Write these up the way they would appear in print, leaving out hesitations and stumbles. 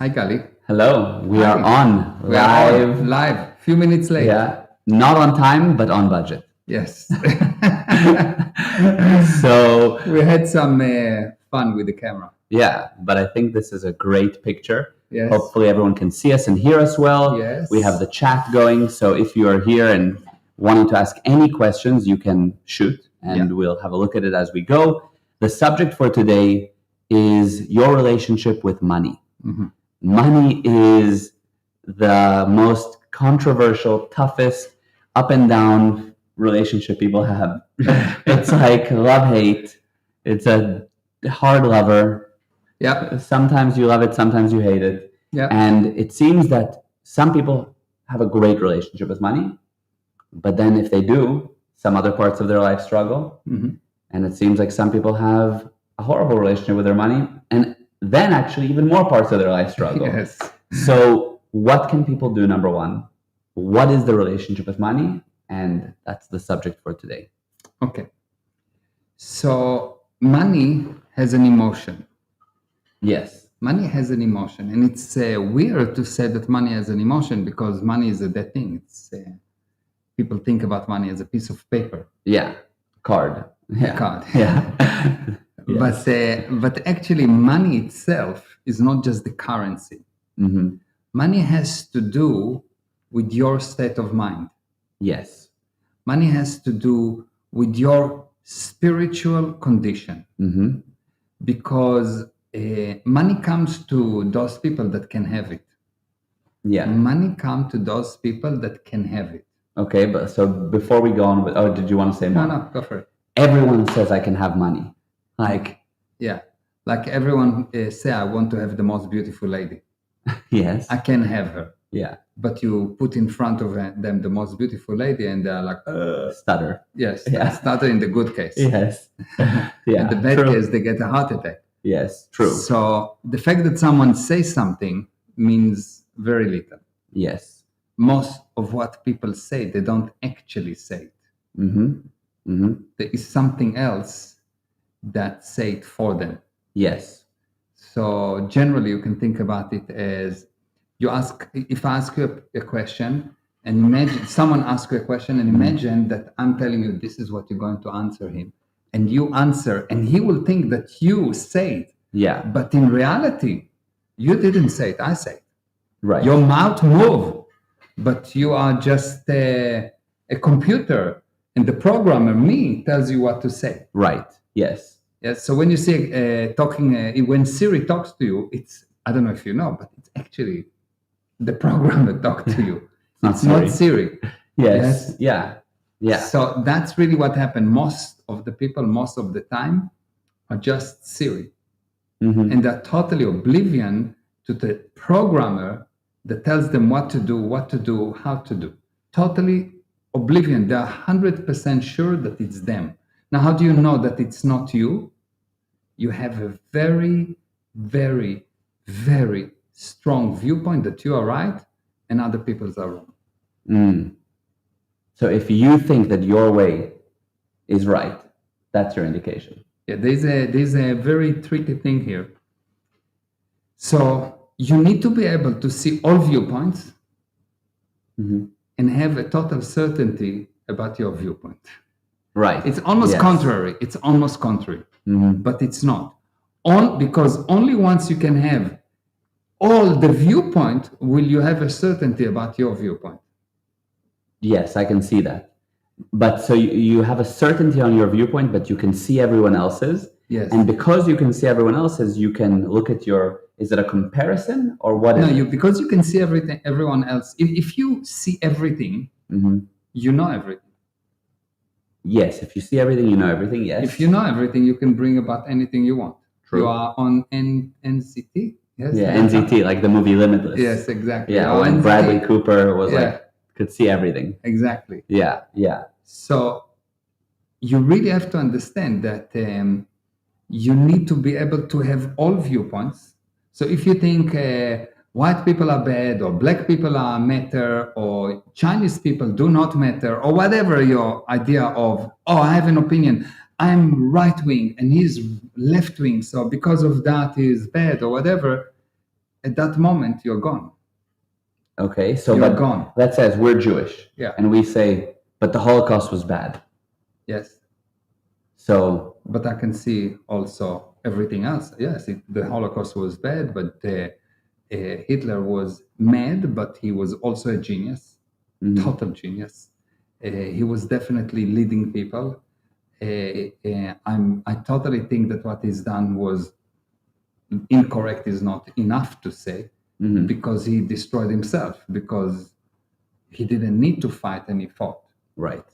Hi, Gali. Hello, we Hi. are on We are live. on live. Few minutes late. Yeah, not on time, but on budget. Yes. So, We had some fun with the camera. yeah, but I think this is a great picture. Yes. Hopefully, everyone can see us and hear us well. Yes. We have the chat going. So, if you are here and wanting to ask any questions, you can shoot and we'll have a look at it as we go. The subject for today is your relationship with money. Mm-hmm. Money is the most controversial, toughest, up and down relationship people have. It's like love hate. It's a hard lover. Yeah. Sometimes you love it, sometimes you hate it. Yeah. And it seems that some people have a great relationship with money, but then if they do, some other parts of their life struggle. Mm-hmm. And it seems like some people have a horrible relationship with their money, and then actually even more parts of their life struggle. Yes. So what can people do? Number one, what is the relationship with money? And that's the subject for today. Okay. So money has an emotion. Yes. Money has an emotion, and it's weird to say that money has an emotion because money is a dead thing. It's people think about money as a piece of paper. Yeah. Card. Yeah. A card. Yeah. Yes. But actually, money itself is not just the currency. Mm-hmm. Money has to do with your state of mind. Yes. Money has to do with your spiritual condition. Mm-hmm. Because money comes to those people that can have it. Yeah. Money comes to those people that can have it. Okay, but so before we go on with, did you want to say more? No, go for it. Everyone says I can have money. Yeah, like everyone say I want to have the most beautiful lady. Yes. I can have her. Yeah. But you put in front of them the most beautiful lady and they're like, stutter. Yes, Yeah. stutter in the good case. Yes. Yeah. In the bad True. case, they get a heart attack. Yes, true. So the fact that someone says something means very little. Yes. Most of what people say, they don't actually say it. Mm-hmm. Mm-hmm. There is something else that say it for them. Yes. So generally, you can think about it as if I ask you a question, and imagine someone asks you a question, and imagine that I'm telling you this is what you're going to answer him, and you answer, and he will think that you say it. Yeah. But in reality, you didn't say it. I say it. Right. Your mouth move, but you are just a computer, and the programmer, me, tells you what to say. Right. Yes. Yes. So when you see when Siri talks to you, it's, I don't know if you know, but it's actually the programmer talk to you. It's not Siri. Yes. Yeah. Yeah. So that's really what happened. Most of the people, most of the time, are just Siri. Mm-hmm. And they're totally oblivion to the programmer that tells them what to do, how to do. Totally oblivion. They're 100% sure that it's them. Now, how do you know that it's not you? You have a very, very, very strong viewpoint that you are right and other people's are wrong. Mm. So if you think that your way is right, that's your indication. Yeah, there's a very tricky thing here. So you need to be able to see all viewpoints mm-hmm. and have a total certainty about your viewpoint. Right. It's almost contrary. It's almost contrary, mm-hmm. but it's not. Because only once you can have all the viewpoint will you have a certainty about your viewpoint. Yes, I can see that. But so you have a certainty on your viewpoint, but you can see everyone else's. Yes. And because you can see everyone else's, you can look at is it a comparison or what is it? Because you can see everyone else. If you see everything, mm-hmm. you know everything. Yes, if you see everything, you know everything, yes. If you know everything, you can bring about anything you want. True. You are on NCT? Yes. Yeah, NCT, like the movie Limitless. Yes, exactly. Yeah, when Bradley Cooper was could see everything. Exactly. Yeah, yeah. So you really have to understand that you need to be able to have all viewpoints. So if you think white people are bad or black people are matter or Chinese people do not matter or whatever your idea of, I have an opinion, I'm right wing and he's left wing, so because of that he's bad or whatever, at that moment you're gone. Okay, so You're but gone. let's say we're Jewish, Yeah. and we say, but the Holocaust was bad. Yes. So, But I can see also everything else. Yes, the Holocaust was bad, but Hitler was mad, but he was also a genius, total genius. He was definitely leading people. I totally think that what he's done was incorrect is not enough to say, because he destroyed himself, because he didn't need to fight and he fought. right.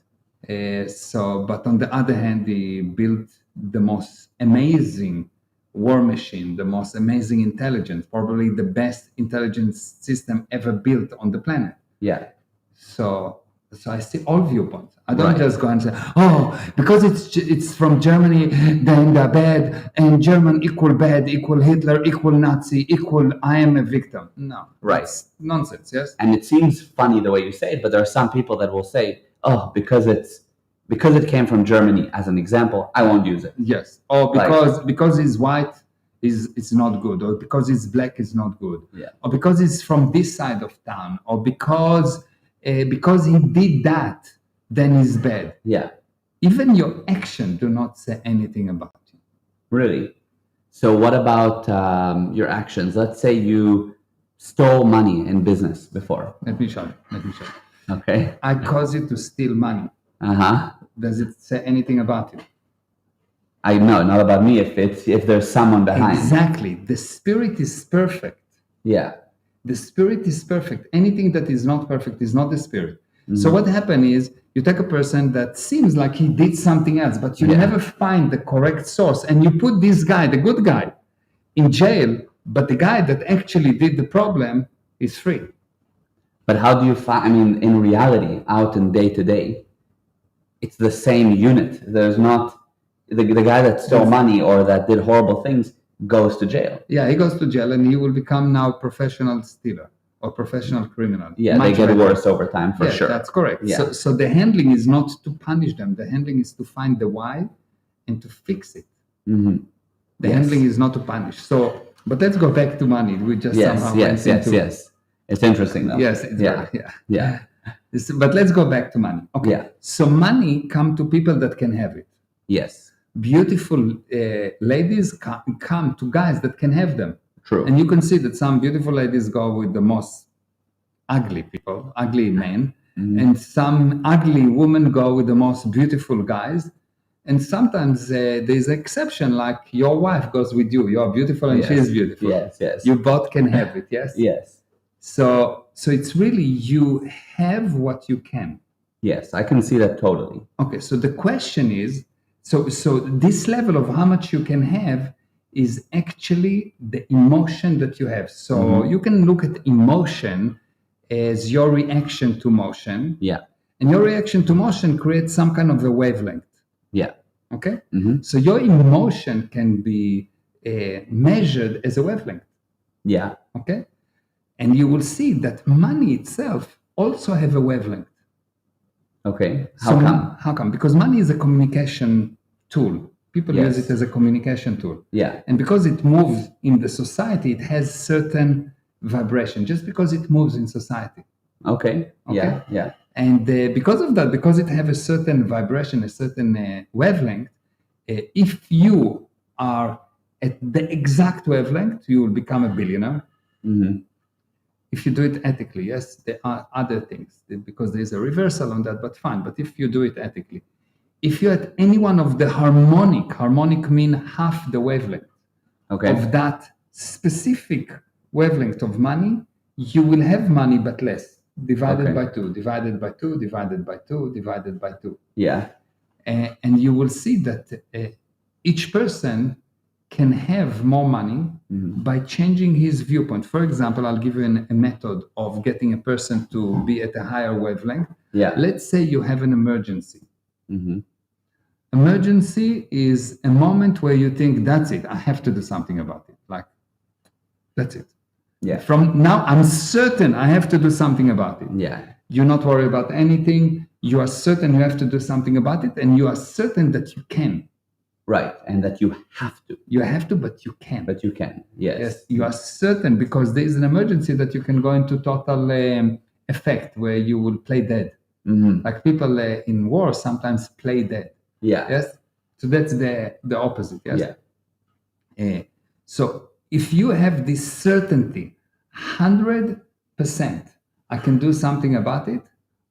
But on the other hand, he built the most amazing war machine, the most amazing intelligence, probably the best intelligence system ever built on the planet. Yeah. So I see all viewpoints. I don't Right. just go and say, oh, because it's from Germany, then they're bad, and German equal bad, equal Hitler, equal Nazi, equal I am a victim. No, Right. that's nonsense. Yes. And it seems funny the way you say it, but there are some people that will say, "Oh, because it came from Germany," as an example, I won't use it. Yes. Or because he's white, it's not good. Or because he's black, is not good. Yeah. Or because he's from this side of town. Or because he did that, then he's bad. Yeah. Even your action do not say anything about you. Really? So what about your actions? Let's say you stole money in business before. Let me show you. Okay. I cause you to steal money. Uh-huh. Does it say anything about you? I know, not about me if there's someone behind. Exactly. The spirit is perfect. Yeah. The spirit is perfect. Anything that is not perfect is not the spirit. So what happened is you take a person that seems like he did something else, but you never find the correct source, and you put this guy, the good guy, in jail, but the guy that actually did the problem is free. But how do you find, I mean, in reality, out in day to day, it's the same unit. There's not, the guy that stole money or that did horrible things goes to jail. Yeah, he goes to jail and he will become now professional stealer or professional criminal. Yeah, they get worse over time, for sure. That's correct. Yeah. So the handling is not to punish them. The handling is to find the why and to fix it. Mm-hmm. The handling is not to punish. So, but let's go back to money. We just somehow yes. It's interesting though. Yes, it's Yeah. But let's go back to money. Okay. Yeah. So money come to people that can have it. Yes. Beautiful ladies come to guys that can have them. True. And you can see that some beautiful ladies go with the most ugly people, ugly men, and some ugly women go with the most beautiful guys. And sometimes there's an exception, like your wife goes with you. You're beautiful and she is beautiful. Yes. You both can have it, yes? Yes. So it's really you have what you can. Yes, I can see that totally. Okay, so the question is, so this level of how much you can have is actually the emotion that you have. So you can look at emotion as your reaction to motion. Yeah. And your reaction to motion creates some kind of a wavelength. Yeah. Okay? So your emotion can be measured as a wavelength. Yeah. Okay? And you will see that money itself also have a wavelength. Okay. How come? Because money is a communication tool. People Yes. use it as a communication tool. Yeah. And because it moves in the society, it has certain vibration, just because it moves in society. Okay. Yeah. And because of that, because it have a certain vibration, a certain wavelength, if you are at the exact wavelength, you will become a billionaire. If you do it ethically. Yes, there are other things because there is a reversal on that, but fine. But if you do it ethically, if you're at any one of the harmonic mean half the wavelength of that specific wavelength of money, you will have money but less, divided by 2, divided by 2, divided by 2, divided by 2. Yeah. And you will see that each person can have more money by changing his viewpoint. For example, I'll give you a method of getting a person to be at a higher wavelength. Yeah. Let's say you have an emergency. Emergency is a moment where you think, that's it, I have to do something about it. Like, that's it. Yeah. From now, I'm certain I have to do something about it. Yeah. You're not worried about anything. You are certain you have to do something about it, and you are certain that you can. Right. And that you have to. You have to, but you can. But you can. Yes. Yes, you are certain because there is an emergency that you can go into total effect where you will play dead. Mm-hmm. Like people in war sometimes play dead. Yeah. Yes. So that's the opposite. Yes. Yeah. So if you have this certainty, 100%, I can do something about it,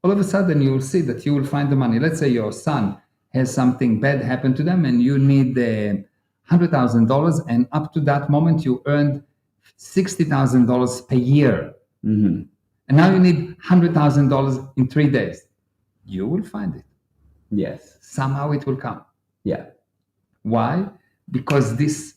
all of a sudden you will see that you will find the money. Let's say your son has something bad happen to them and you need $100,000, and up to that moment you earned $60,000 per year. Mm-hmm. And now you need $100,000 in 3 days. You will find it. Yes. Somehow it will come. Yeah. Why? Because this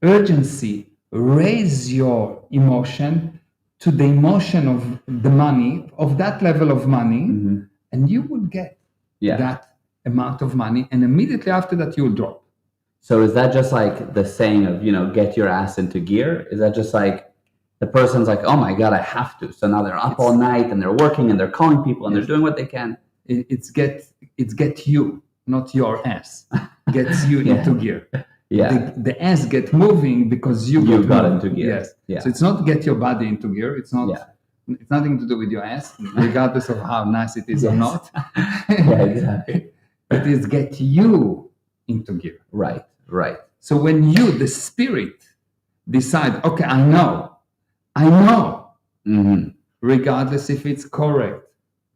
urgency raise your emotion to the emotion of the money, of that level of money, Mm-hmm. and you will get that amount of money, and immediately after that you will drop. So is that just like the saying of, get your ass into gear? Is that just like the person's like, oh my God, I have to. So now they're up all night and they're working and they're calling people and they're doing what they can. It's get you, not your ass, gets you into gear. Yeah. The ass get moving because you got into gear. Yes. Yeah. So it's not get your body into gear. It's not. Yeah. It's nothing to do with your ass, regardless of how nice it is or not. Yeah, exactly. But it's get you into gear. Right. Right. So when you, the spirit, decide, okay, I know, Mm-hmm. regardless if it's correct,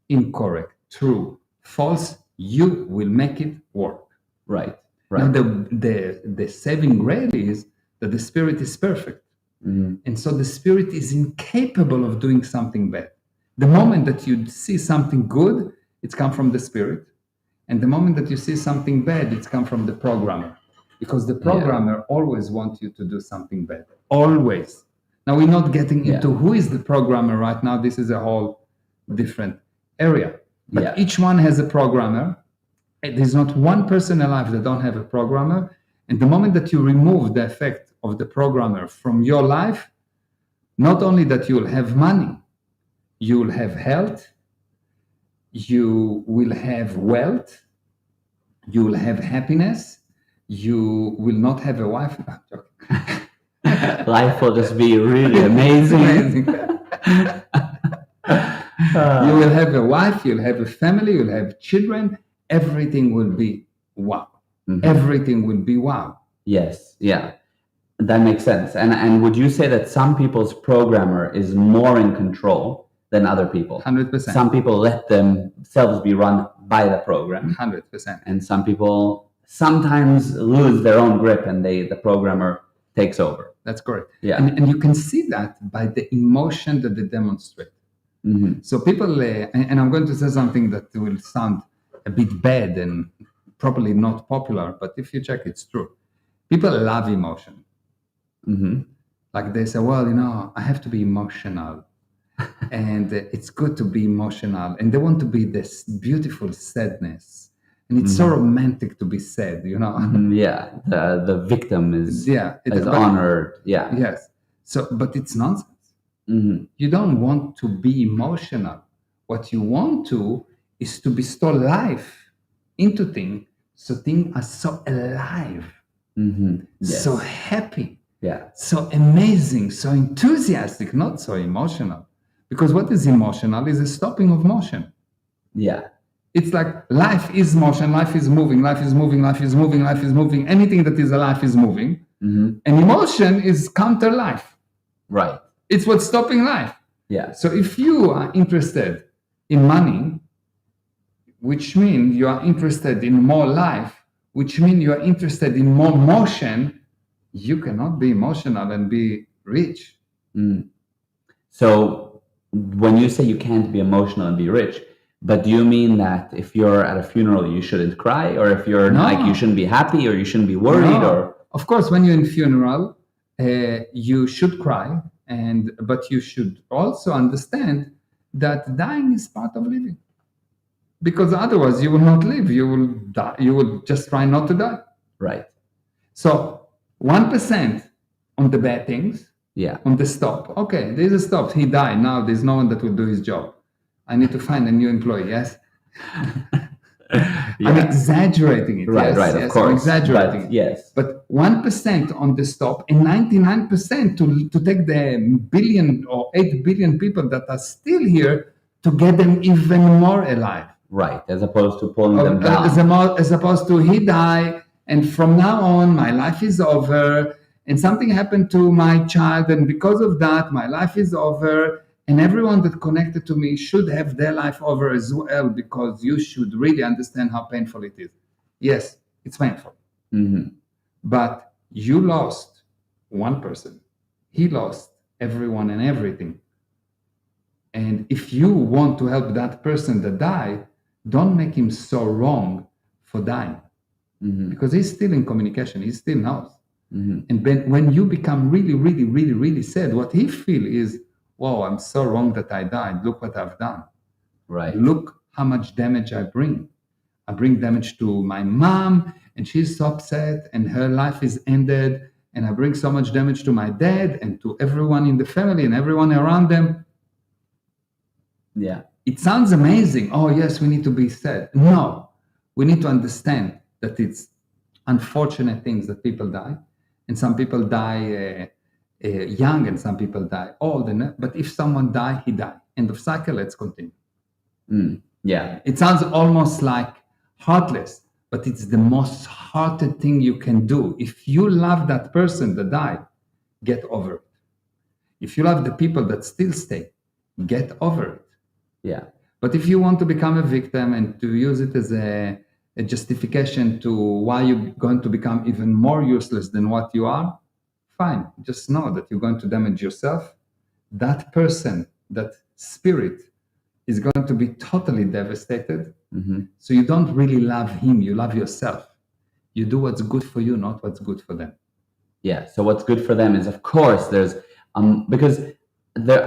incorrect, true, false, you will make it work. Right. Now the saving grace is that the spirit is perfect. Mm-hmm. And so the spirit is incapable of doing something bad. The moment that you see something good, it's come from the spirit. And the moment that you see something bad, it's come from the programmer. Because the programmer always wants you to do something bad. Always. Now we're not getting into who is the programmer right now. This is a whole different area. But each one has a programmer. There's not one person alive that don't have a programmer. And the moment that you remove the effect of the programmer from your life, not only that you will have money, you will have health, you will have wealth, you will have happiness, you will not have a wife. No, I'm joking. Life will just be really amazing. You will have a wife, you'll have a family, you'll have children. Everything will be wow. Mm-hmm. Everything will be wow. Yes, yeah, that makes sense. And would you say that some people's programmer is more in control than other people? 100%. Some people let themselves be run by the program. 100%. And some people sometimes lose their own grip and the programmer takes over. That's correct. Yeah. And you can see that by the emotion that they demonstrate. Mm-hmm. So people, and I'm going to say something that will sound a bit bad and probably not popular, but if you check, it's true. People love emotion. Mm-hmm. Like they say, well, I have to be emotional. And it's good to be emotional. And they want to be this beautiful sadness. And it's so romantic to be sad, Mm-hmm. Yeah, the victim is honored. Yeah. Yes. So, but it's nonsense. Mm-hmm. You don't want to be emotional. What you want to is to bestow life into things, so things are so alive, Yes. so happy, so amazing, so enthusiastic, not so emotional. Because what is emotional is a stopping of motion. Yeah. It's like life is motion, life is moving, life is moving, life is moving, life is moving. Anything that is alive is moving. Mm-hmm. And emotion is counter life. Right. It's what's stopping life. Yeah. So if you are interested in money, which means you are interested in more life, which means you are interested in more motion, you cannot be emotional and be rich. Mm. So when you say you can't be emotional and be rich, but do you mean that if you're at a funeral, you shouldn't cry? Or if you're like, you shouldn't be happy or you shouldn't be worried? Or of course, when you're in funeral, you should cry. But you should also understand that dying is part of living. Because otherwise you will not live. You will die. You will just try not to die. Right. So 1% on the bad things. Yeah. On the stop. Okay, there's a stop. He died. Now there's no one that will do his job. I need to find a new employee. Yes. I'm exaggerating it. Right, yes, right, yes, of course. I'm exaggerating But, it. yes. But 1% on the stop and 99% to take the billion or 8 billion people that are still here to get them even more alive. Right, as opposed to pulling them down. As opposed to he died and from now on my life is over and something happened to my child and because of that my life is over and everyone that connected to me should have their life over as well because you should really understand how painful it is. Yes, it's painful. Mm-hmm. But you lost one person. He lost everyone and everything. And if you want to help that person that died, don't make him so wrong for dying. Mm-hmm. Because he's still in communication. He still knows. Mm-hmm. And when you become really, really, really, really sad, what he feels is, whoa, I'm so wrong that I died. Look what I've done. Right. Look how much damage I bring. I bring damage to my mom, and she's so upset, and her life is ended. And I bring so much damage to my dad and to everyone in the family and everyone around them. Yeah. It sounds amazing. Oh, yes, we need to be sad. No, we need to understand that it's unfortunate things that people die. And some people die young and some people die old. But if someone die, he died. End of cycle, let's continue. Yeah. It sounds almost like heartless, but it's the most hearted thing you can do. If you love that person that died, get over it. If you love the people that still stay, get over it. Yeah. But if you want to become a victim and to use it as a justification to why you're going to become even more useless than what you are, fine. Just know that you're going to damage yourself. That person, that spirit, is going to be totally devastated. Mm-hmm. So you don't really love him, you love yourself. You do what's good for you, not what's good for them. Yeah. So what's good for them is, of course, there's because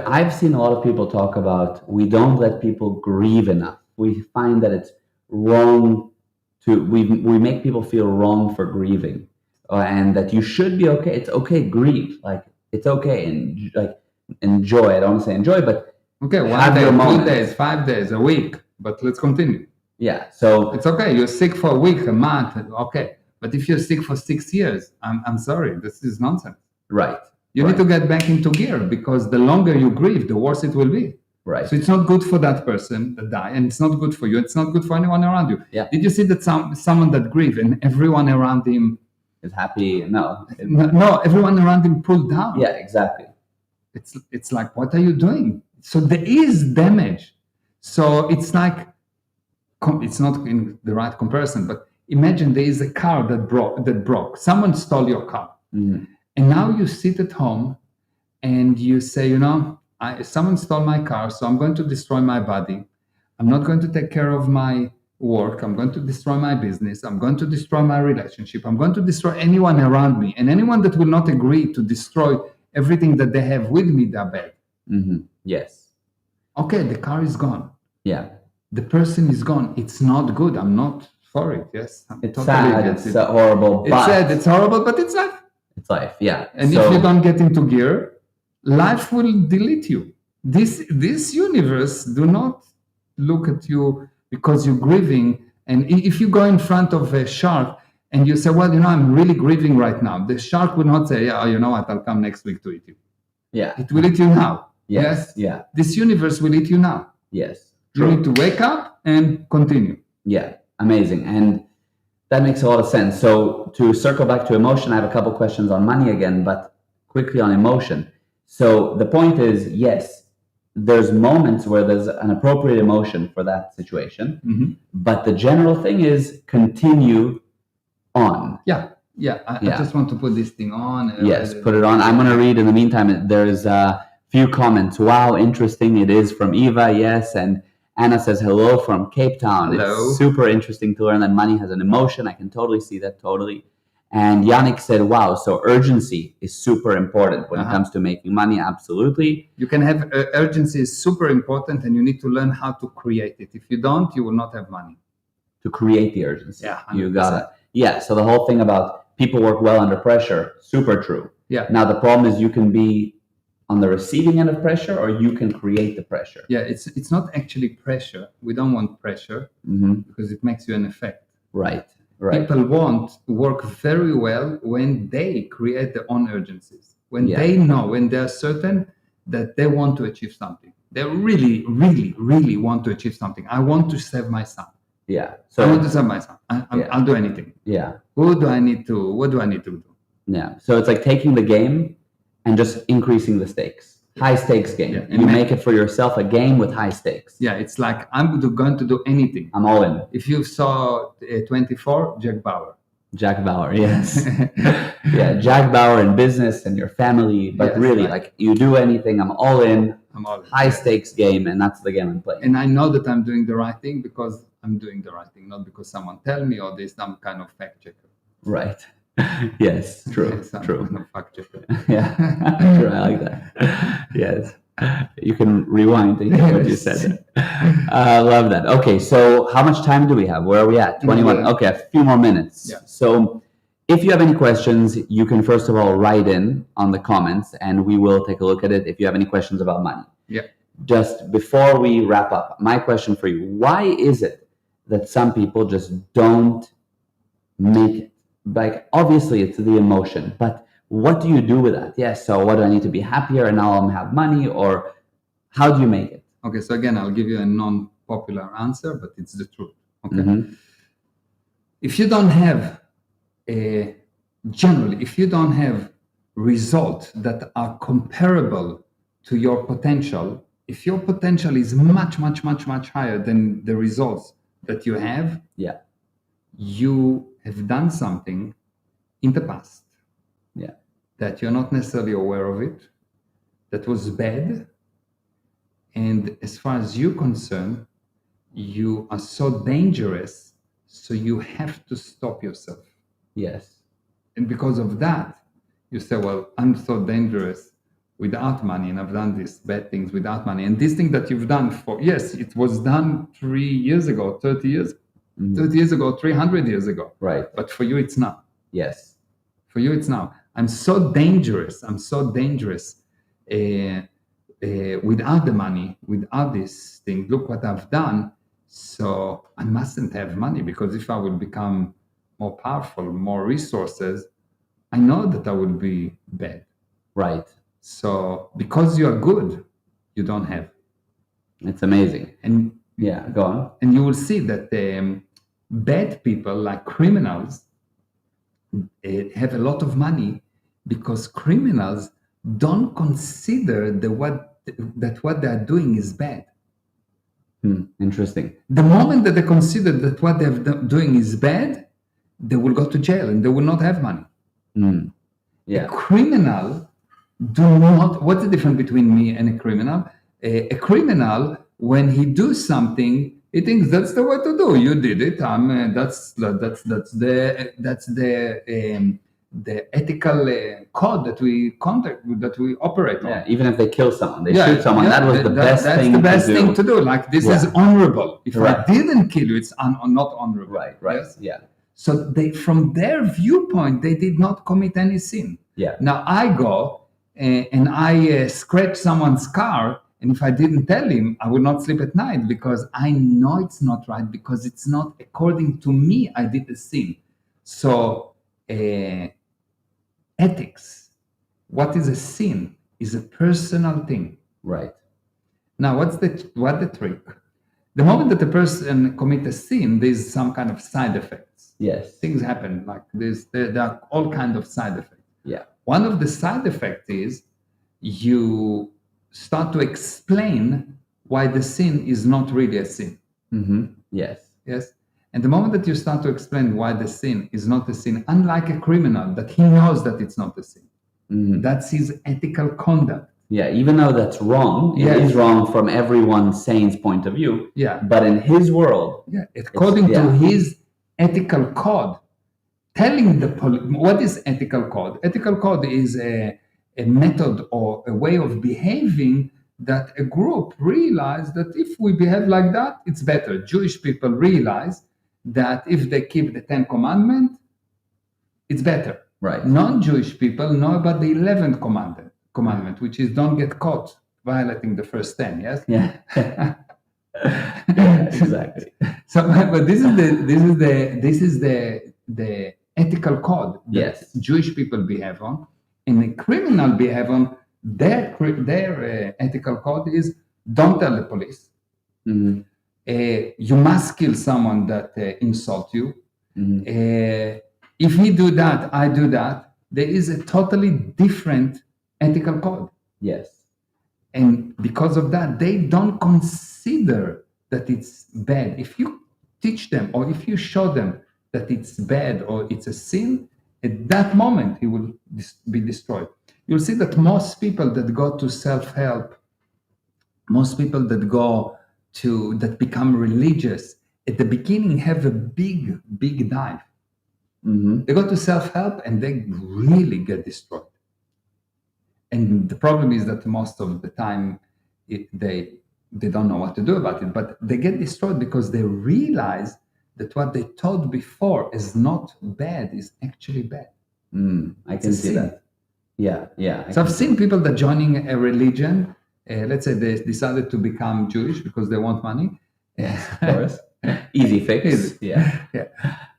I've seen a lot of people talk about we don't let people grieve enough. We find that it's wrong we make people feel wrong for grieving, and that you should be okay. It's okay, grieve, like it's okay, and like enjoy. I don't want to say enjoy, but okay, 1 have day, your 2 moments. days, 5 days, a week. But let's continue. Yeah. So it's okay. You're sick for a week, a month, okay. But if you're sick for 6 years, I'm sorry, this is nonsense. Right. You need to get back into gear because the longer you grieve, the worse it will be. Right. So it's not good for that person that died, and it's not good for you. It's not good for anyone around you. Yeah. Did you see that someone that grieved and everyone around him is happy? No. No, everyone around him pulled down. Yeah, exactly. It's like, what are you doing? So there is damage. So it's like, it's not in the right comparison, but imagine there is a car that broke. Someone stole your car. Mm-hmm. And now you sit at home and you say, someone stole my car, so I'm going to destroy my body. I'm not going to take care of my work. I'm going to destroy my business. I'm going to destroy my relationship. I'm going to destroy anyone around me. And anyone that will not agree to destroy everything that they have with me, they're bad. Mm-hmm. Yes. Okay, the car is gone. Yeah. The person is gone. It's not good. I'm not for it. Yes. It's totally sad. It's horrible. It's sad. It's horrible, but it's life. It's life. Yeah. And if you don't get into gear, life will delete you. This universe do not look at you because you're grieving. And if you go in front of a shark and you say, well, I'm really grieving right now, the shark will not say, yeah, you know what, I'll come next week to eat you. Yeah. It will eat you now. Yes. Yeah. This universe will eat you now. Yes. True. You need to wake up and continue. Yeah. Amazing. And that makes a lot of sense. So to circle back to emotion, I have a couple questions on money again, but quickly on emotion. So the point is, yes, there's moments where there's an appropriate emotion for that situation, mm-hmm. but the general thing is continue on. Yeah. I just want to put this thing on. Yes, put it on. I'm going to read in the meantime. There's a few comments. Wow, interesting it is from Eva. Yes, and Anna says hello from Cape Town. Hello. It's super interesting to learn that money has an emotion. I can totally see that, totally. And Yannick said, wow, so urgency is super important when it comes to making money. Absolutely. You can have urgency is super important, and you need to learn how to create it. If you don't, you will not have money. To create the urgency. Yeah, 100%. You got it. Yeah, so the whole thing about people work well under pressure, super true. Yeah. Now, the problem is you can be on the receiving end of pressure, or you can create the pressure? Yeah, it's not actually pressure. We don't want pressure because it makes you an effect. Right. Right. People want to work very well when they create their own urgencies, when Yeah. they know, when they're certain that they want to achieve something. They really, really, really want to achieve something. I want to save my son. Yeah. I want So to save my son. Yeah. I'll do anything. yeah. What do I need to do? Yeah. So it's like taking the game and just increasing the stakes. High stakes game. Yeah. You make it for yourself a game with high stakes. Yeah, it's like I'm going to do anything. I'm all in. If you saw 24, Jack Bauer. Jack Bauer, yes. Yeah, Jack Bauer in business and your family, but Yes, really, right. like you do anything, I'm all in. I'm all in. High stakes game, and that's the game I'm playing. And I know that I'm doing the right thing because I'm doing the right thing, not because someone tell me or there's some kind of fact checker. Right. Yes, true, Some true. kind of fact checker. Yeah, true. I like that. Yes. You can rewind and hear what you said. I love that. Okay, so how much time do we have? Where are we at? 21. Yeah. Okay, a few more minutes. Yeah. So if you have any questions, you can first of all write in on the comments and we will take a look at it if you have any questions about money. Yeah. Just before we wrap up, my question for you, why is it that some people just don't make it? Like, obviously it's the emotion, but what do you do with that? Yes, so what do I need to be happier and now I'll have money, or how do you make it? Okay, so again, I'll give you a non-popular answer, but it's the truth. Okay. Mhm. If you don't have generally, if you don't have results that are comparable to your potential, if your potential is much, much, much, much higher than the results that you have, Yeah. you have done something in the past. Yeah. That you're not necessarily aware of it, that was bad. And as far as you're concerned, you are so dangerous, so you have to stop yourself. Yes. And because of that, you say, well, I'm so dangerous without money, and I've done these bad things without money. And this thing that you've done yes, it was done 3 years ago, 30 years, 30 years ago, 300 years ago. Right. But for you, it's now. Yes. For you, it's now. I'm so dangerous. Without the money, without this thing. Look what I've done. So I mustn't have money, because if I would become more powerful, more resources, I know that I will be bad. Right. So because you are good, you don't have. It's amazing. And yeah, go on. And you will see that bad people, like criminals, have a lot of money, because criminals don't consider that what they are doing is bad. Interesting. The moment that they consider that what they're doing is bad, they will go to jail and they will not have money. Yeah. A criminal do not. What's the difference between me and a criminal? A criminal, when he does something, he thinks that's the way to do. You did it. That's the ethical code that we operate on. Yeah. Even if they kill someone, they shoot someone. That was the best that's thing. the best to do. thing to do. Like, this Yeah. is honorable. If Right. I didn't kill you, it's not honorable. Right. Yes? Yeah. So from their viewpoint, they did not commit any sin. Yeah. Now I go and I scratch someone's car, and if I didn't tell him, I would not sleep at night, because I know it's not right, because it's not according to me. I did the sin. So ethics, what is a sin, is a personal thing. Right. Now, what the trick? The moment that the person commits a sin, there's some kind of side effects. Yes. Things happen like this. There are all kinds of side effects. Yeah. One of the side effects is you start to explain why the sin is not really a sin. Yes. Yes. And the moment that you start to explain why the sin is not a sin, unlike a criminal that he knows that it's not a sin, that's his ethical conduct. Yeah, even though that's wrong, Yes. it is wrong from everyone sane's point of view. Yeah. But in his world, According to his ethical code, telling what is ethical code? Ethical code is a method or a way of behaving that a group realize that if we behave like that, it's better. Jewish people realize that if they keep the 10 Commandments, it's better. right. Non-Jewish people know about the 11th commandment. commandment, which is don't get caught violating the first 10. Yes. Yeah. Yeah, exactly. So, but this is the ethical code that Yes. Jewish people behave on, and the criminal behave on. Their ethical code is don't tell the police. Mhm. You must kill someone that insult you. Mhm. If he do that, I do that. There is a totally different ethical code. Yes. And because of that, they don't consider that it's bad. If you teach them or if you show them that it's bad or it's a sin, at that moment he will be destroyed. You'll see that most people that go to self-help, most people that become religious, at the beginning have a big dive. Mhm. They go to self-help and they really get destroyed. And the problem is that most of the time they don't know what to do about it, but they get destroyed because they realize that what they thought before is not bad is actually bad. I It's can a see sin. that. Yeah. Yeah. So I've seen people that joining a religion, let's say they decided to become Jewish because they want money. Yes, of course. Easy fix. Easy. Yeah. Yeah.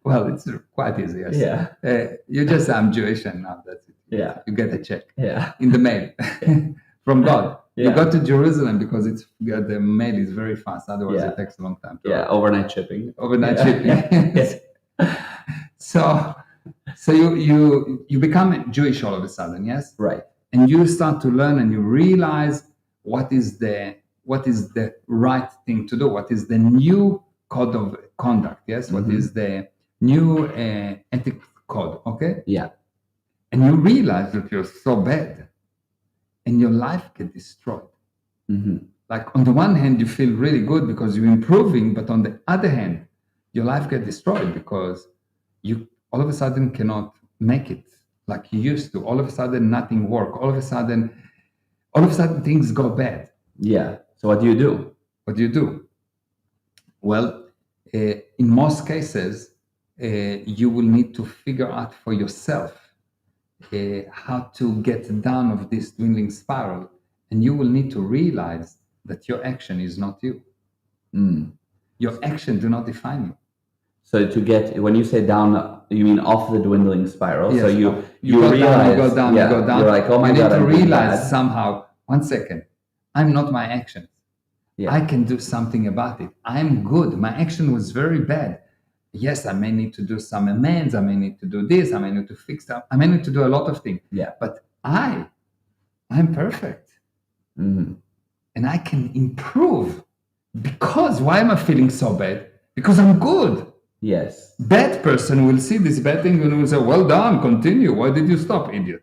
Well, it's quite easy. Yes. Yeah. You just say, I'm Jewish and now that's it. Yeah. You get a check Yeah. in the mail from God. You Yeah. go to Jerusalem because the mail is very fast. Otherwise, Yeah. it takes a long time. To Yeah. Overnight shipping. Overnight Yeah. shipping. Yes. So you become Jewish all of a sudden, yes, Right. and you start to learn and you realize what is the right thing to do. What is the new code of conduct? Yes, what Mhm. is the new ethic code? Okay, Yeah. and you realize that you're so bad, and your life get destroyed. Hmm. Like on the one hand, you feel really good because you're improving, but on the other hand, your life get destroyed because you all of a sudden cannot make it like you used to. All of a sudden, nothing work. All of a sudden, things go bad. Yeah. So what do you do? What do you do? Well, in most cases, you will need to figure out for yourself how to get down of this dwindling spiral, and you will need to realize that your action is not you. Mm. Your action do not define you. So to get, when you say down, you mean off the dwindling spiral. So Yes, you go realize, down, you go down, yeah, you go down. You're like, oh my you God, need to I'm doing realize bad. somehow. 1 second, I'm not my actions. Yeah. I can do something about it. I'm good. My action was very bad. Yes, I may need to do some amends. I may need to do this. I may need to fix that. I may need to do a lot of things. Yeah. But I'm perfect, Mhm. and I can improve. Because why am I feeling so bad? Because I'm good. Yes. Bad person will see this bad thing and will say, "Well done, continue. Why did you stop, idiot?"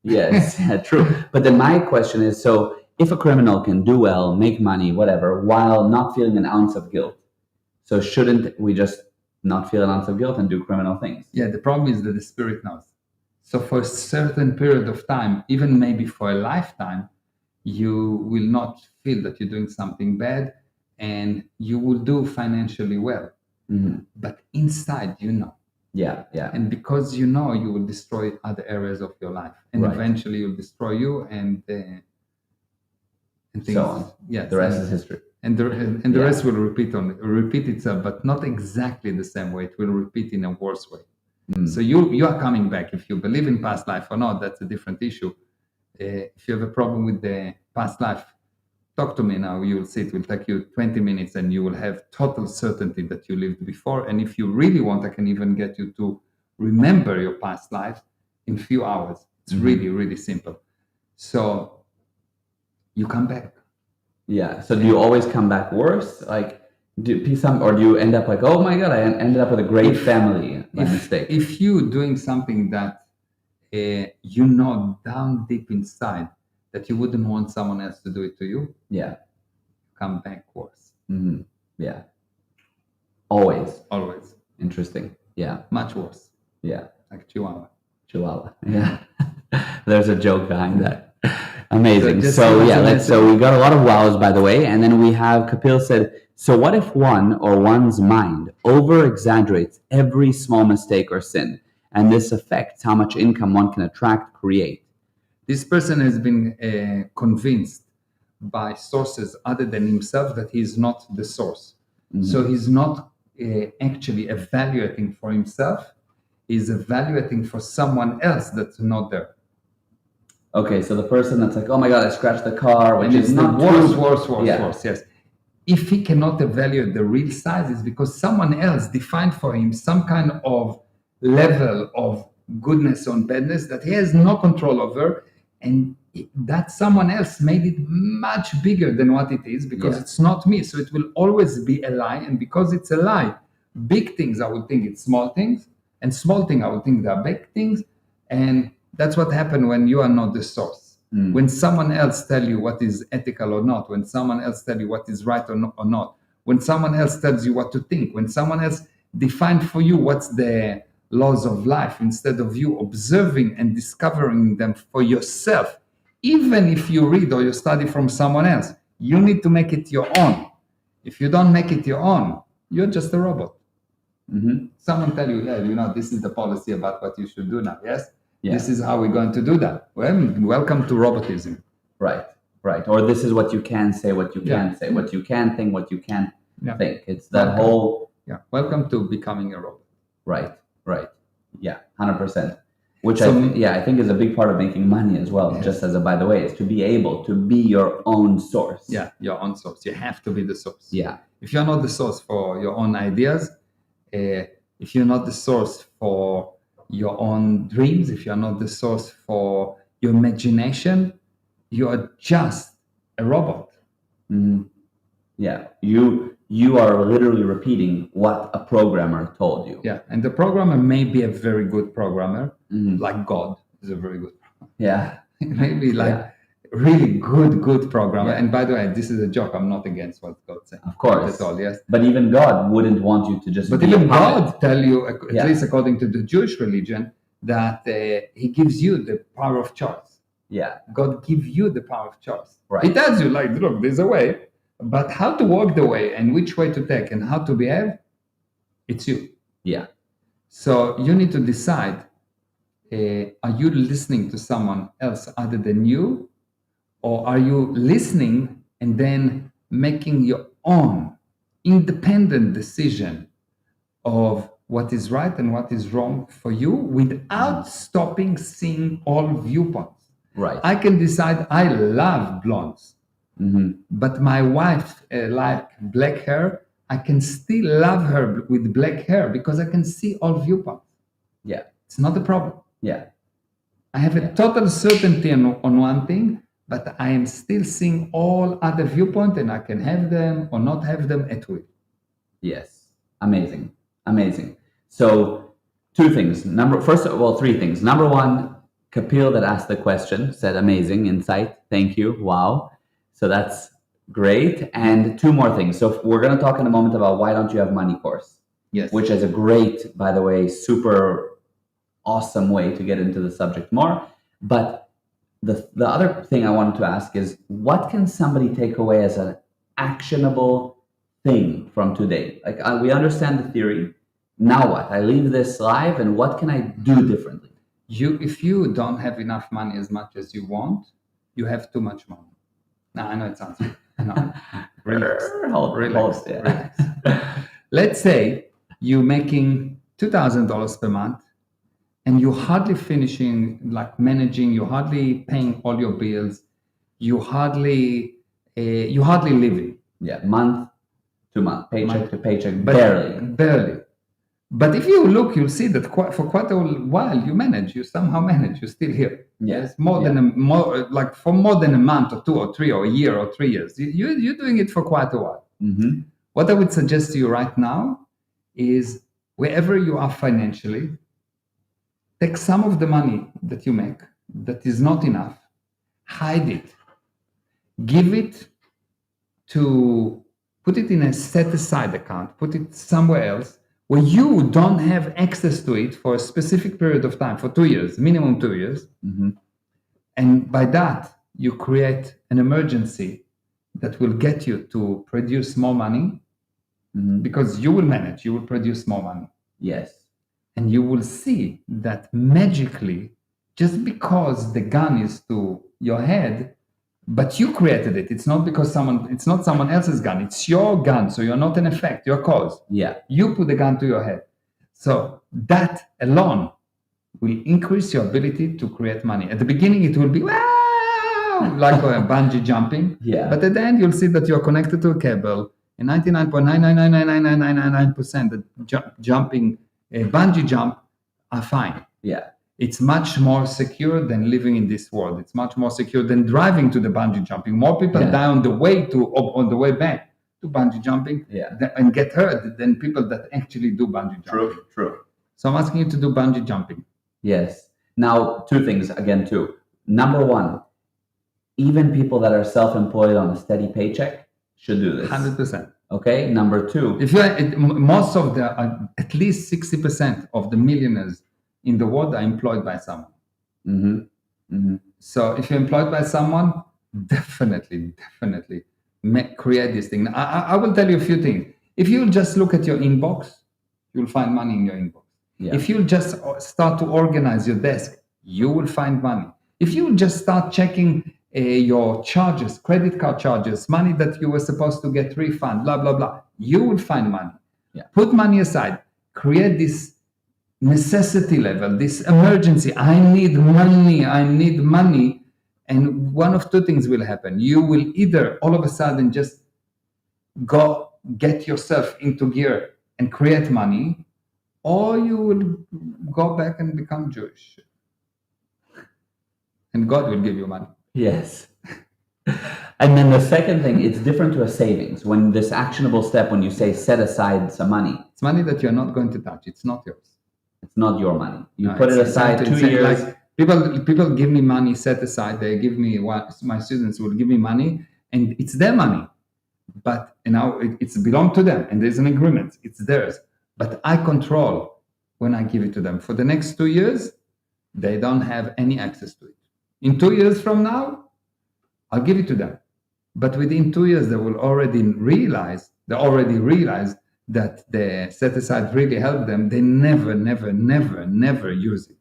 Yes. Yeah, true. But then my question is, so if a criminal can do well, make money, whatever, while not feeling an ounce of guilt, so shouldn't we just not feel an ounce of guilt and do criminal things? Yeah, the problem is that the spirit knows. So for a certain period of time, even maybe for a lifetime, you will not feel that you're doing something bad and you will do financially well. Mhm. But inside, you know. Yeah. Yeah. And because you know, you will destroy other areas of your life. And Right. eventually you'll destroy you and things. So on. Yes. The rest is history. And the Yeah. rest will repeat itself, but not exactly the same way. It will repeat in a worse way. Mm. So you are coming back. If you believe in past life or not, that's a different issue. If you have a problem with the past life, talk to me now. You will see it will take you 20 minutes and you will have total certainty that you lived before. And if you really want, I can even get you to remember your past life in few hours. It's Mhm. really, really simple. So you come back. Yeah. So do you always come back worse? Like, do you end up like, oh my God, I ended up with a great family by mistake? If you doing something that you know down deep inside that you wouldn't want someone else to do it to you, Yeah. come back worse. Mhm. Yeah. Always. Always. Interesting. Yeah. Much worse. Yeah. Like Chihuahua. Chihuahua. Yeah. There's a joke behind that. Amazing. So just So so yeah, much- so we got a lot of wows, by the way. And then we have Kapil said, so what if one or one's mind over exaggerates every small mistake or sin, and this affects how much income one can attract, create? This person has been convinced by sources other than himself that he is not the source. So he's not actually evaluating for himself, he's evaluating for someone else that's not there. Okay, so the person that's like, oh my God, I scratched the car, which And is it's the not worst, true. Yeah. worst, yes. If he cannot evaluate the real size, it's because someone else defined for him some kind of level of goodness or badness that he has no control over, and that someone else made it much bigger than what it is, because it's not me. So it will always be a lie, and because it's a lie, big things I would think it's small things, and small things I would think they're big things, and that's what happened when you are not the source. When someone else tell you what is ethical or not, when someone else tell you what is right or not, when someone else tells you what to think, when someone else define for you what's the laws of life, instead of you observing and discovering them for yourself, even if you read or you study from someone else, you need to make it your own. If you don't make it your own, you're just a robot. Someone tell you, yeah, this is the policy about what you should do now. Yes. Yeah. This is how we're going to do that. Well, welcome to robotism. Right. Or this is what you can say, what you can't say, what you can think, what you can't think. It's that whole. Yeah. Welcome to becoming a robot. Right. Yeah, 100%. Which I think is a big part of making money as well. Yes. Just as a by the way, is to be able to be your own source. Yeah, your own source. You have to be the source. Yeah. If you're not the source for your own ideas, if you're not the source for your own dreams, if you're not the source for your imagination, you are just a robot. Yeah, you are literally repeating what a programmer told you. Yeah, and the programmer may be a very good programmer, like God is a very good programmer. Yeah. Maybe really good programmer. Yeah. And by the way, this is a joke. I'm not against what God said. Of course. At all, yes. But even God wouldn't want you to just But even God tell you, at least according to the Jewish religion, that he gives you the power of choice. Yeah. God gives you the power of choice. Right. He tells you, like, look, there's a way, but how to walk the way and which way to take and how to behave, it's you. Yeah. So you need to decide, are you listening to someone else other than you? Or are you listening and then making your own independent decision of what is right and what is wrong for you without stopping seeing all viewpoints? Right. I can decide I love blondes, but my wife like black hair. I can still love her with black hair because I can see all viewpoints. Yeah. It's not a problem. Yeah. I have a total certainty on one thing, but I am still seeing all other viewpoints, and I can have them or not have them at will. Yes. Amazing. So three things. Number one, Kapil that asked the question said amazing insight. Thank you. Wow. So that's great. And two more things. So we're going to talk in a moment about why don't you have money course. Yes. Which is a great, by the way, super awesome way to get into the subject more. But the other thing I wanted to ask is, what can somebody take away as an actionable thing from today? Like, we understand the theory. Now what? I leave this live, and what can I do differently? If you don't have enough money as much as you want, you have too much money. Now, I know it sounds weird. No, relax. Let's say you're making $2,000 per month, and you're hardly finishing, like managing, you're hardly paying all your bills, you hardly living. Yeah, month to month, paycheck to paycheck, barely. But if you look, you'll see that for quite a while you somehow manage, you're still here. Yes, for more than a month or 2 or 3 or a year or 3 years. You're doing it for quite a while. What I would suggest to you right now is, wherever you are financially, take some of the money that you make that is not enough, hide it, give it to, put it in a set-aside account, put it somewhere else where you don't have access to it for a specific period of time, for 2 years, minimum 2 years. And by that, you create an emergency that will get you to produce more money, because you will manage, you will produce more money. Yes. And you will see that magically just because the gun is to your head, but you created it. It's not because it's not someone else's gun. It's your gun. So you're not an effect, your cause. Yeah. You put the gun to your head. So that alone will increase your ability to create money. At the beginning, it will be wow, like bungee jumping. Yeah. But at the end, you'll see that you're connected to a cable, and 99.9999999% that jumping bungee jump are fine. Yeah. It's much more secure than living in this world. It's much more secure than driving to the bungee jumping. More people die on the way back to bungee jumping and get hurt than people that actually do bungee jumping. True. So I'm asking you to do bungee jumping. Yes. Now, two things again, too. Number one, even people that are self-employed on a steady paycheck should do this. 100%. Okay. Number two, if you're most of the at least 60% of the millionaires in the world are employed by someone. So if you're employed by someone, definitely create this thing. I will tell you a few things. If you just look at your inbox, you'll find money in your inbox. Yeah. If you just start to organize your desk, you will find money. If you just start checking your charges, credit card charges, money that you were supposed to get refund, blah, blah, blah, you will find money. Yeah. Put money aside, create this necessity level, this emergency. I need money. And one of two things will happen. You will either all of a sudden just go get yourself into gear and create money, or you will go back and become Jewish. And God will give you money. Yes. And then the second thing, it's different to a savings. When this actionable step, when you say set aside some money. It's money that you're not going to touch. It's not yours. It's not your money. You put it aside 2 years. Like people give me money set aside. They give me my students will give me money, and it's their money. But it's belong to them, and there's an agreement. It's theirs. But I control when I give it to them. For the next 2 years, they don't have any access to it. In 2 years from now, I'll give it to them. But within 2 years, they already realize that the set aside really helped them. They never use it.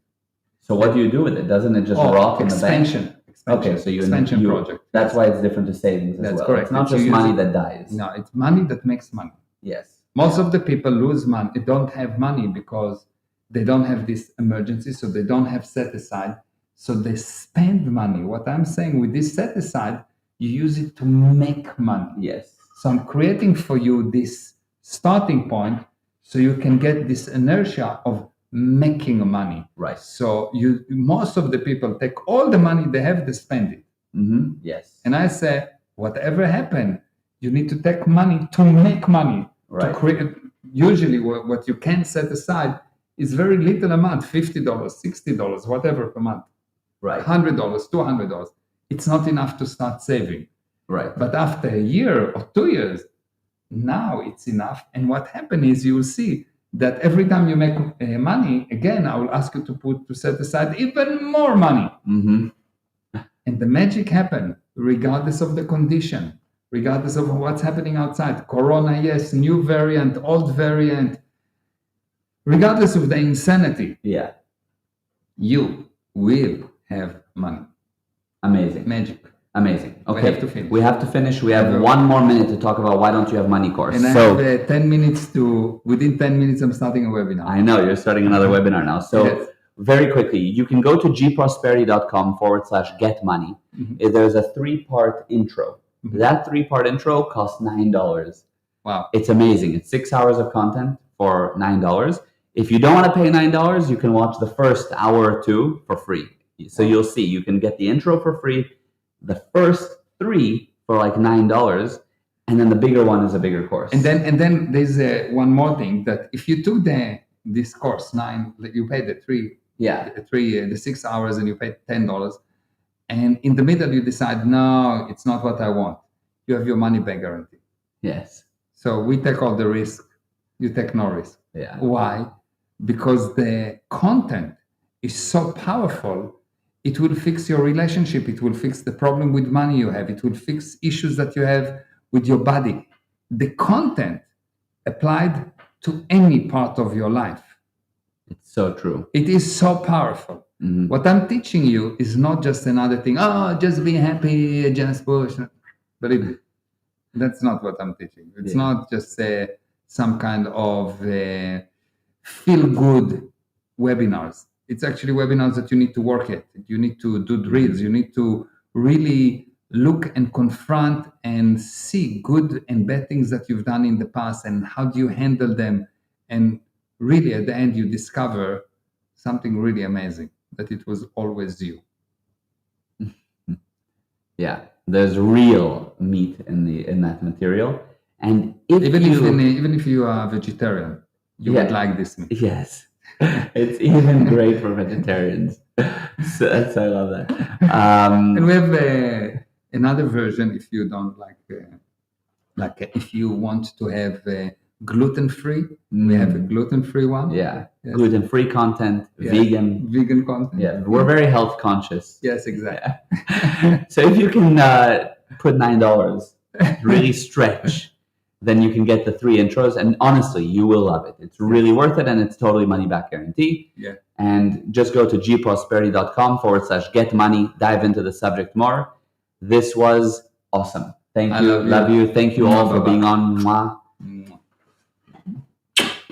So what do you do with it? Doesn't it just rot in the bank? Expansion. Okay, so expansion project. That's why it's different to savings as That's well. correct. It's not just money that dies. No, it's money that makes money. Yes. Most of the people lose money. They don't have money because they don't have this emergency, so they don't have set aside. So they spend money. What I'm saying with this set aside, you use it to make money. Yes. So I'm creating for you this starting point so you can get this inertia of making money. Right. So most of the people take all the money they have, they spend it. Yes. And I say, whatever happened, you need to take money to make money. Right. To create. Usually what you can set aside is very little amount, $50, $60, whatever per month. Right. $100, $200. It's not enough to start saving. Right. But after a year or 2 years, now it's enough. And what happened is you will see that every time you make money, again, I will ask you to set aside even more money. And the magic happened regardless of the condition, regardless of what's happening outside. Corona, yes, new variant, old variant, regardless of the insanity. Yeah. You will have money. Amazing. Magic. Amazing. Okay. We have to finish. We have 1 more minute to talk about why don't you have money course. And I have 10 minutes within 10 minutes, I'm starting a webinar. I know, you're starting another webinar now. So yes. Very quickly, you can go to gprosperity.com/get money. There's a 3-part intro. That 3-part intro costs $9. Wow. It's amazing. It's 6 hours of content for $9. If you don't want to pay $9, you can watch the first hour or 2 for free. So you'll see, you can get the intro for free, the first 3 for like $9, and then the bigger one is a bigger course. And then there's one more thing, that if you took this course 9, you pay the 6 hours and you pay $10, and in the middle you decide, no, it's not what I want. You have your money back guarantee. Yes. So we take all the risk. You take no risk. Yeah. Why? Because the content is so powerful. It will fix your relationship. It will fix the problem with money you have. It will fix issues that you have with your body. The content applied to any part of your life. It's so true. It is so powerful. Mhm. What I'm teaching you is not just another thing. Oh, just be happy, just push. Believe me, that's not what I'm teaching. It's Yeah. not just some kind of feel good webinars. It's actually webinars that you need to work at. You need to do drills. You need to really look and confront and see good and bad things that you've done in the past and how do you handle them. And really, at the end, you discover something really amazing, that it was always you. Yeah, there's real meat in that material, and if Even if you are vegetarian, you would Yeah. like this meat. yes, it's even great for vegetarians. So I love that. And we have another version if you don't if you want to have gluten free. We have a gluten free one. Yeah, Yes. gluten-free content, Yes. vegan content. Yeah, we're very health conscious. Yes, exactly. Yeah. So if you can put $9, really stretch, then you can get the 3 intros, and honestly, you will love it. It's really worth it, and it's totally money back guarantee. Yeah. And just go to gprosperity.com/get money, dive into the subject more. This was awesome. Thank you. Love you. Thank you all for being on. Mwah.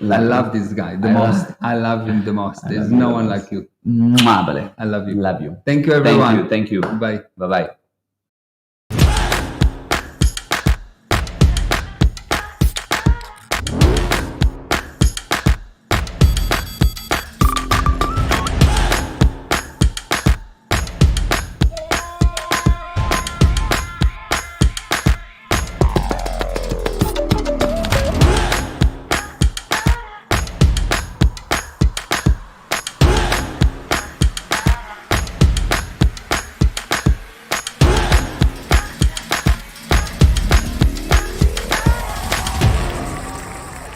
I love this guy the most. I love him the most. There's no one like you. Mwah, buddy. I love you. Love you. Thank you, everyone. Thank you. Bye. Bye-bye.